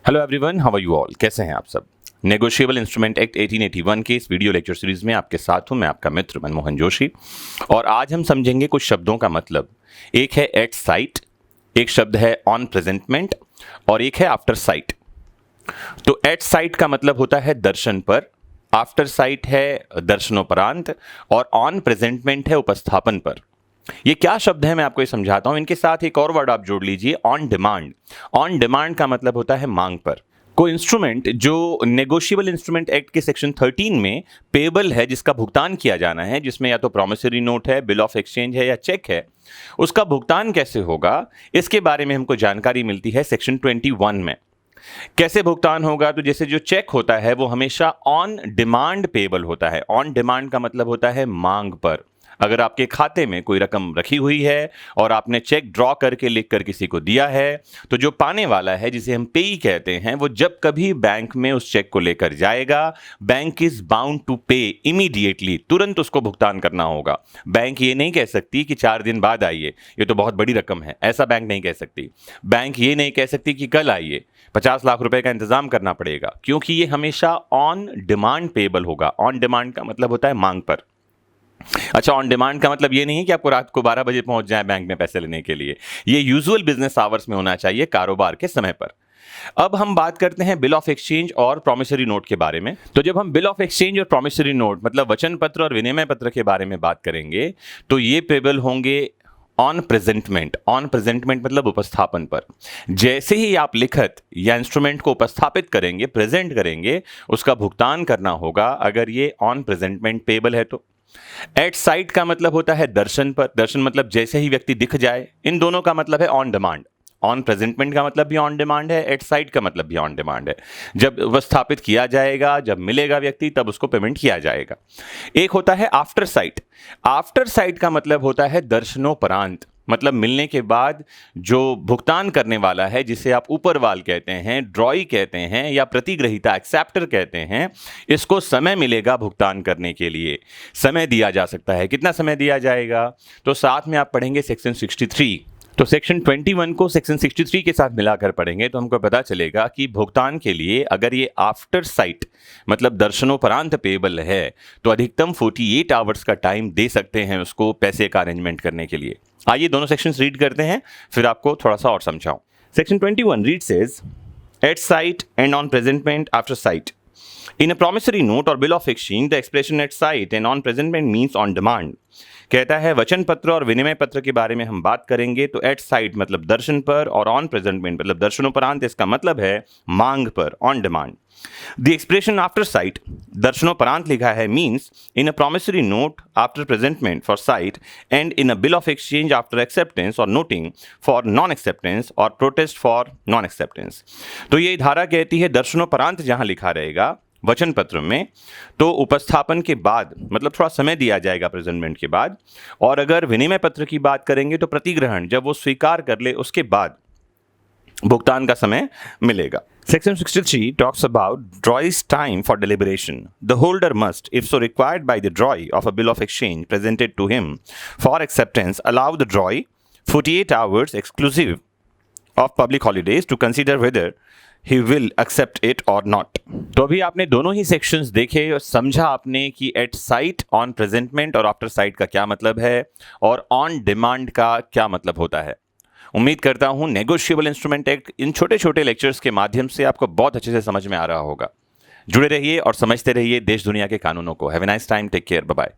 Hello everyone, how are you all? कैसे हैं आप सब? नेगोशिएबल इंस्ट्रूमेंट एक्ट 1881 के इस वीडियो लेक्चर सीरीज में आपके साथ हूं मैं, आपका मित्र मनमोहन जोशी। और आज हम समझेंगे कुछ शब्दों का मतलब। एक है एट साइट, एक शब्द है ऑन प्रेजेंटमेंट और एक है आफ्टर साइट। तो एट साइट का मतलब होता है दर्शन पर, आफ्टर साइट है दर्शनोपरांत और ऑन प्रेजेंटमेंट है उपस्थापन पर। ये क्या शब्द है मैं आपको ये समझाता हूं। इनके साथ एक और वर्ड आप जोड़ लीजिए, ऑन डिमांड। ऑन डिमांड का मतलब होता है मांग पर। कोई इंस्ट्रूमेंट जो नेगोशिएबल इंस्ट्रूमेंट एक्ट के सेक्शन 13 में पेबल है, जिसका भुगतान किया जाना है, जिसमें या तो प्रॉमिसरी नोट है, बिल ऑफ एक्सचेंज है या चेक है, उसका भुगतान कैसे होगा इसके बारे में हमको जानकारी मिलती है सेक्शन 21 में। कैसे भुगतान होगा? तो जैसे जो चेक होता है वो हमेशा ऑन डिमांड पेबल होता है। ऑन डिमांड का मतलब होता है मांग पर। अगर आपके खाते में कोई रकम रखी हुई है और आपने चेक ड्रॉ करके लिख कर किसी को दिया है, तो जो पाने वाला है, जिसे हम पेई कहते हैं, वो जब कभी बैंक में उस चेक को लेकर जाएगा, बैंक इज बाउंड टू पे इमीडिएटली, तुरंत उसको भुगतान करना होगा। बैंक ये नहीं कह सकती कि 4 दिन बाद आइए, ये तो बहुत बड़ी रकम है, ऐसा बैंक नहीं कह सकती। बैंक ये नहीं कह सकती कि कल आइए, 50 लाख रुपए का इंतजाम करना पड़ेगा, क्योंकि ये हमेशा ऑन डिमांड पेबल होगा। ऑन डिमांड का मतलब होता है मांग पर। अच्छा, ऑन डिमांड का मतलब ये नहीं है कि आपको रात को 12 बजे पहुंच जाए बैंक में पैसे लेने के लिए। ये यूजुअल बिजनेस आवर्स में होना चाहिए, कारोबार के समय पर। अब हम बात करते हैं बिल ऑफ एक्सचेंज और प्रॉमिसरी नोट के बारे में। तो जब हम बिल ऑफ एक्सचेंज और प्रॉमिसरी नोट मतलब वचन पत्र और विनिमय पत्र के बारे में बात करेंगे, तो ये पेबल होंगे ऑन प्रेजेंटमेंट। ऑन प्रेजेंटमेंट मतलब उपस्थापन पर। जैसे ही आप लिखत या इंस्ट्रूमेंट को उपस्थापित करेंगे, प्रेजेंट करेंगे, उसका भुगतान करना होगा अगर ये ऑन प्रेजेंटमेंट पेबल है तो। एट साइट का मतलब होता है दर्शन पर। दर्शन मतलब जैसे ही व्यक्ति दिख जाए। इन दोनों का मतलब है ऑन डिमांड। ऑन प्रेजेंटमेंट का मतलब भी ऑन डिमांड है, एट साइट का मतलब भी ऑन डिमांड है। जब उपस्थापित किया जाएगा, जब मिलेगा व्यक्ति, तब उसको पेमेंट किया जाएगा। एक होता है आफ्टर साइट। आफ्टर साइट का मतलब होता है दर्शनोपरांत, मतलब मिलने के बाद जो भुगतान करने वाला है, जिसे आप ऊपरवाल कहते हैं, ड्रॉई कहते हैं या प्रतिग्रहीता एक्सेप्टर कहते हैं, इसको समय मिलेगा भुगतान करने के लिए। समय दिया जा सकता है। कितना समय दिया जाएगा? तो साथ में आप पढ़ेंगे सेक्शन 63। तो सेक्शन 21 को सेक्शन 63 के साथ मिलाकर पढ़ेंगे तो हमको पता चलेगा कि भुगतान के लिए अगर ये आफ्टर साइट मतलब दर्शनोपरांत पेबल है, तो अधिकतम 48 आवर्स का टाइम दे सकते हैं उसको पैसे का अरेंजमेंट करने के लिए। आइए दोनों सेक्शंस रीड करते हैं, फिर आपको थोड़ा सा और समझाऊं। Section 21 read says, at sight and on presentment after sight. In a promissory note or bill of exchange, the expression at sight and on presentment means on demand। कहता है वचन पत्र और विनिमय पत्र के बारे में हम बात करेंगे तो एट साइट मतलब दर्शन पर और ऑन प्रेजेंटमेंट मतलब दर्शनोपरांत, इसका मतलब है मांग पर, on demand. The expression after sight, दर्शनोपरांत लिखा है, means in a promissory note after presentment for sight and in a bill of exchange after acceptance और नोटिंग फॉर नॉन एक्सेप्टेंस और प्रोटेस्ट फॉर नॉन एक्सेप्टेंस। तो ये धारा कहती है दर्शनोपरांत जहां लिखा रहेगा वचन पत्र में, तो उपस्थापन के बाद मतलब थोड़ा समय दिया जाएगा प्रेजेंटमेंट के बाद। और अगर विनिमय पत्र की बात करेंगे तो प्रतिग्रहण, जब वो स्वीकार कर ले उसके बाद भुगतान का समय मिलेगा। Section 63 talks about draw's time for deliberation. The holder must, if so required by the drawee of a bill of exchange presented to him for acceptance, allow the drawee 48 hours exclusive of public holidays to consider whether he will accept it or not। तो अभी आपने दोनों ही sections देखे और समझा आपने कि eight site, on presentment और आफ्टर साइट का क्या मतलब है और ऑन डिमांड का क्या मतलब होता है। उम्मीद करता हूं नेगोशिएबल इंस्ट्रूमेंट एक्ट इन छोटे छोटे लेक्चर्स के माध्यम से आपको बहुत अच्छे से समझ में आ रहा होगा। जुड़े रहिए और समझते रहिए देश दुनिया के कानूनों को। Have a nice time, take care, bye bye.